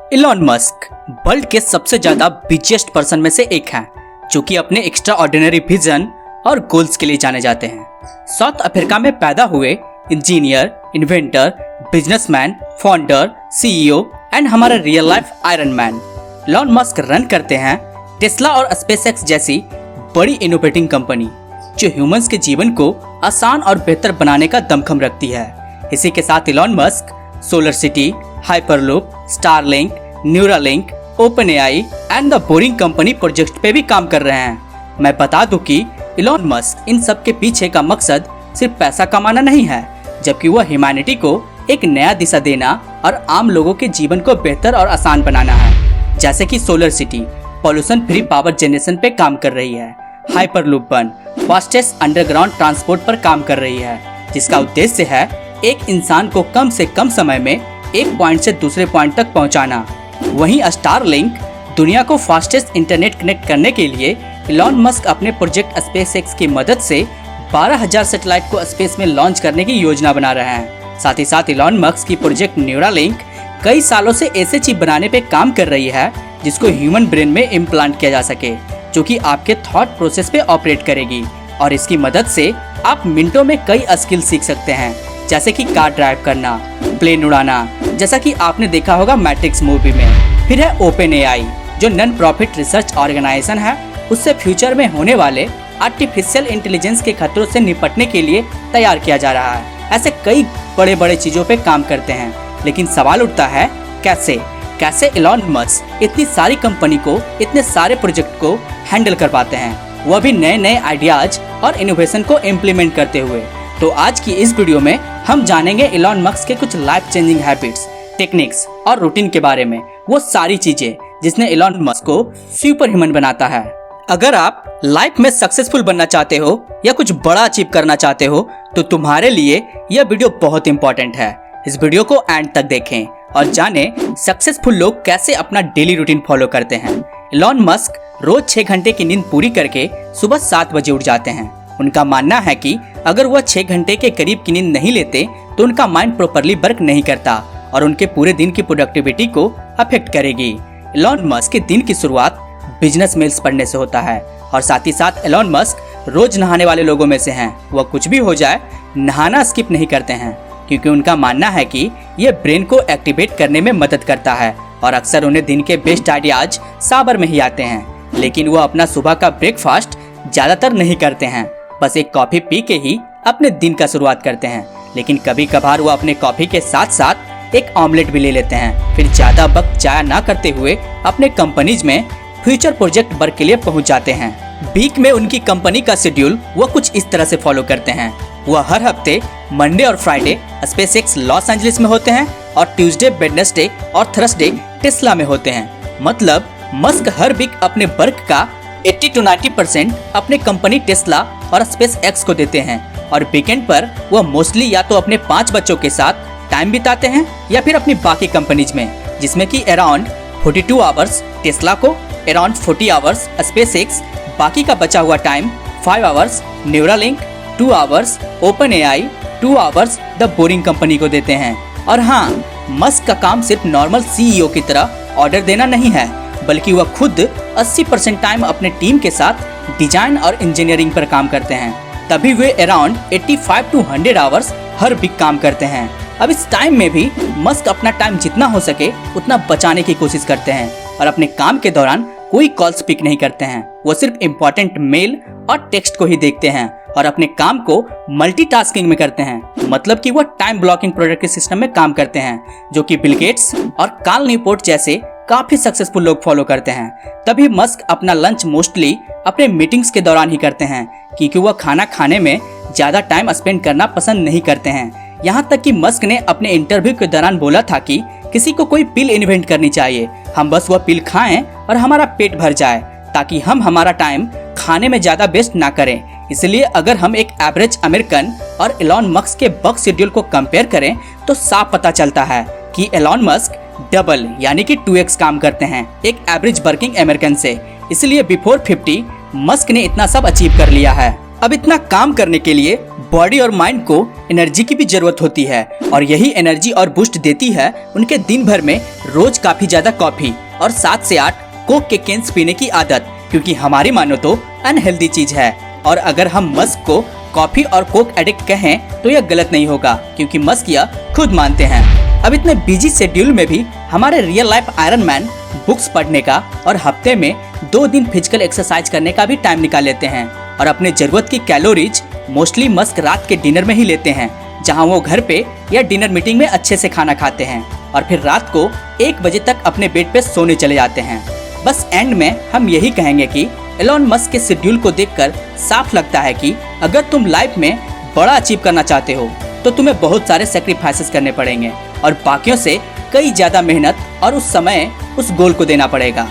Elon Musk world के सबसे ज्यादा बिजिएस्ट पर्सन में से एक हैं, जो कि अपने एक्स्ट्रा ऑर्डिनरी विजन और गोल्स के लिए जाने जाते हैं। साउथ अफ्रीका में पैदा हुए engineer, inventor, businessman, founder, CEO and हमारा real life Iron Man Elon Musk run करते हैं टेस्ला और स्पेसएक्स जैसी बड़ी इनोवेटिंग कंपनी, जो ह्यूमंस के जीवन को आसान और बेहतर बनाने का दमखम रखती है। इसी के साथ Elon Musk solar city, hyperloop, Starlink, Neuralink, OpenAI and the boring company project पे भी काम कर रहे हैं। मैं बता दूं कि इलॉन मस्क इन सब के पीछे का मकसद सिर्फ पैसा कमाना नहीं है, जबकि वह ह्यूमैनिटी को एक नया दिशा देना और आम लोगों के जीवन को बेहतर और आसान बनाना है। जैसे कि solar city pollution free power generation पे काम कर रही है, hyperloop one fastest underground transport पर काम कर रही है, जिसका उद्देश्य है एक इंसान को कम से कम समय में एक पॉइंट से दूसरे पॉइंट तक पहुंचाना। वहीं स्टारलिंक दुनिया को फास्टेस्ट इंटरनेट कनेक्ट करने के लिए इलॉन मस्क अपने प्रोजेक्ट स्पेसएक्स की मदद से 12,000 सैटेलाइट को स्पेस में लॉन्च करने की योजना बना रहे हैं। साथ ही साथ इलॉन मस्क की प्रोजेक्ट न्यूरालिंक कई सालों से ऐसे चिप बनाने पे काम कर रही है जिसको ह्यूमन ब्रेन में इम्प्लांट किया जा सके, जो कि आपके थॉट प्रोसेस पे ऑपरेट करेगी और इसकी मदद से आप मिनटों में कई स्किल सीख सकते हैं, जैसे कि कार ड्राइव करना, प्लेन उड़ाना, जैसा कि आपने देखा होगा मैट्रिक्स मूवी में। फिर है ओपनएआई, जो नॉन प्रॉफिट रिसर्च ऑर्गेनाइजेशन है, उससे फ्यूचर में होने वाले आर्टिफिशियल इंटेलिजेंस के खतरों से निपटने के लिए तैयार किया जा रहा है। ऐसे कई बड़े बड़े चीजों पे काम करते हैं, लेकिन सवाल उठता है कैसे इलॉन मस्क इतनी सारी कंपनी को, इतने सारे प्रोजेक्ट को हैंडल कर पाते हैं, वह भी नए नए आइडियाज और इनोवेशन को इम्प्लीमेंट करते हुए। तो आज की इस वीडियो में हम जानेंगे इलॉन मस्क के कुछ लाइफ चेंजिंग हैबिट्स, टेक्निक्स और रूटीन के बारे में, वो सारी चीजें जिसने इलॉन मस्क को सुपर ह्यूमन बनाता है। अगर आप लाइफ में सक्सेसफुल बनना चाहते हो या कुछ बड़ा अचीव करना चाहते हो तो तुम्हारे लिए यह वीडियो बहुत इंपॉर्टेंट है। इस वीडियो को एंड तक देखें और जानें सक्सेसफुल लोग कैसे अपना डेली रूटीन फॉलो करते हैं। इलॉन मस्क रोज 6 घंटे की नींद पूरी करके सुबह 7 बजे उठ जाते हैं। उनका मानना है कि अगर वह 6 घंटे के करीब की नींद नहीं लेते तो उनका माइंड प्रॉपर्ली वर्क नहीं करता और उनके पूरे दिन की प्रोडक्टिविटी को अफेक्ट करेगी। इलॉन मस्क के दिन की शुरुआत बिजनेस मेल्स पढ़ने से होता है और साथ ही साथ इलॉन मस्क रोज नहाने वाले लोगों में से हैं। वह कुछ भी हो जाए नहाना स्किप नहीं करते हैं, क्योंकि उनका मानना है कि यह ब्रेन को एक्टिवेट करने में मदद करता है और अक्सर उन्हें दिन के बेस्ट आइडियाज साबर में ही आते हैं। लेकिन वह अपना सुबह का ब्रेकफास्ट ज्यादातर नहीं करते हैं, बस एक कॉफी पी के ही अपने दिन का शुरुआत करते हैं। लेकिन कभी कभार वो अपने कॉफी के साथ साथ एक ऑमलेट भी ले लेते हैं। फिर ज्यादा वक्त जाया ना करते हुए अपने कंपनीज में फ्यूचर प्रोजेक्ट वर्क के लिए पहुंच जाते हैं। वीक में उनकी कंपनी का शेड्यूल वो कुछ इस तरह से फॉलो करते हैं। वह हर हफ्ते मंडे और फ्राइडे स्पेसएक्स लॉस एंजलिस में होते हैं और ट्यूसडे, वेडनेसडे और थर्सडे टेस्ला में होते हैं। मतलब मस्क हर वीक अपने वर्क का 80 to 90% अपने कंपनी टेस्ला और स्पेसएक्स को देते हैं और वीकेंड पर वह मोस्टली या तो अपने 5 बच्चों के साथ टाइम बिताते हैं या फिर अपनी बाकी कंपनीज में, जिसमें कि अराउंड 42 आवर्स टेस्ला को, अराउंड 40 आवर्स स्पेसएक्स, बाकी का बचा हुआ time 5 hours Neuralink, 2 hours OpenAI, 2 hours the boring company को देते हैं। और हाँ, मस्क का काम सिर्फ नॉर्मल सीईओ की तरह ऑर्डर देना नहीं है, बल्कि वह खुद 80% टाइम अपने टीम के साथ डिजाइन और इंजीनियरिंग पर काम करते हैं। तभी वे अराउंड 85 to 100 आवर्स हर वीक काम करते हैं। अब इस टाइम में भी मस्क अपना टाइम जितना हो सके उतना बचाने की कोशिश करते हैं और अपने काम के दौरान कोई कॉल्स पिक नहीं करते हैं। वो सिर्फ इम्पोर्टेंट मेल और टेक्स्ट को ही देखते हैं और अपने काम को मल्टीटास्किंग में करते हैं। मतलब कि वो टाइम ब्लॉकिंग प्रोडक्टिव सिस्टम में काम करते हैं, जो कि बिल गेट्स और कार्ल न्यूपोर्ट जैसे काफी सक्सेसफुल लोग फॉलो करते हैं। तभी मस्क अपना लंच मोस्टली अपने मीटिंग्स के दौरान ही करते हैं, क्योंकि वह खाना खाने में ज्यादा टाइम स्पेंड करना पसंद नहीं करते हैं। यहाँ तक कि मस्क ने अपने इंटरव्यू के दौरान बोला था कि किसी को कोई पिल इन्वेंट करनी चाहिए, हम बस वह पिल खाएं और हमारा पेट भर जाए, ताकि हम हमारा टाइम खाने में ज्यादा वेस्ट ना करें। इसलिए अगर हम एक एवरेज अमेरिकन और इलॉन मस्क के वर्क शेड्यूल को कंपेयर करें तो साफ पता चलता है कि इलॉन मस्क डबल यानी कि 2x काम करते हैं एक एवरेज वर्किंग अमेरिकन से। इसलिए बिफोर 50 मस्क ने इतना सब अचीव कर लिया है। अब इतना काम करने के लिए बॉडी और माइंड को एनर्जी की भी जरूरत होती है और यही एनर्जी और बूस्ट देती है उनके दिन भर में रोज काफी ज्यादा कॉफी और 7 से 8 कोक के कैंस पीने की आदत, क्योंकि हमारी मानो तो अनहेल्दी चीज है। और अगर हम मस्क को कॉफी और कोक एडिक्ट कहें तो यह गलत नहीं होगा, क्योंकि मस्क यह खुद मानते हैं। अब इतने बिजी शेड्यूल में भी हमारे real life Iron man books पढ़ने का और हफ्ते में 2 दिन फिजिकल एक्सरसाइज करने का भी टाइम निकाल लेते हैं और अपने जरूरत की कैलोरीज मोस्टली मस्क रात के डिनर में ही लेते हैं, जहां वो घर पे या डिनर मीटिंग में अच्छे से खाना खाते हैं और फिर रात को 1 बजे तक अपने बेड पे सोने चले जाते हैं। बस एंड में हम यही कहेंगे कि एलोन मस्क के शेड्यूल को देखकर साफ लगता है कि अगर तुम लाइफ में बड़ा अचीव करना चाहते हो तो तुम्हें बहुत सारे सेक्रीफाइसेस करने पड़ेंगे और बाकियों से कई ज्यादा मेहनत और उस समय उस गोल को देना पड़ेगा।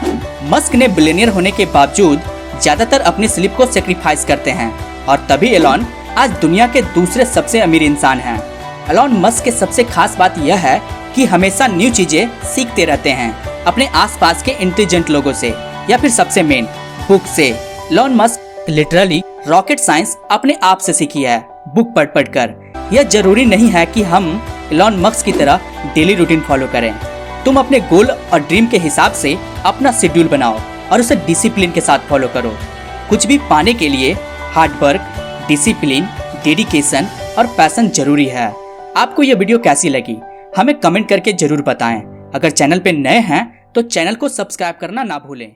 मस्क ने बिलियनियर होने के बावजूद ज्यादातर अपनी स्लीप को सेक्रीफाइस करते हैं और तभी एलोन आज दुनिया के दूसरे सबसे अमीर इंसान हैं। एलोन मस्क के सबसे खास बात यह है कि हमेशा न्यू चीजें सीखते रहते हैं अपने आसपास के इंटेलिजेंट लोगों से या फिर सबसे मेन बुक से। Elon Musk literally rocket science अपने आप से सीखी है, बुक पढ़ कर। यह जरूरी नहीं है कि हम एलोन मस्क की तरह डेली रूटीन फॉलो करें। तुम अपने गोल और ड्रीम के हिसाब से अपना शेड्यूल बनाओ और उसे डिसिप्लिन के साथ फॉलो करो। कुछ भी पाने के लिए हार्ड वर्क, डिसिप्लिन, डेडिकेशन और पैशन जरूरी है। आपको यह वीडियो कैसी लगी हमें कमेंट करके जरूर बताएं। अगर चैनल पे नए हैं तो चैनल को सब्सक्राइब करना ना भूलें।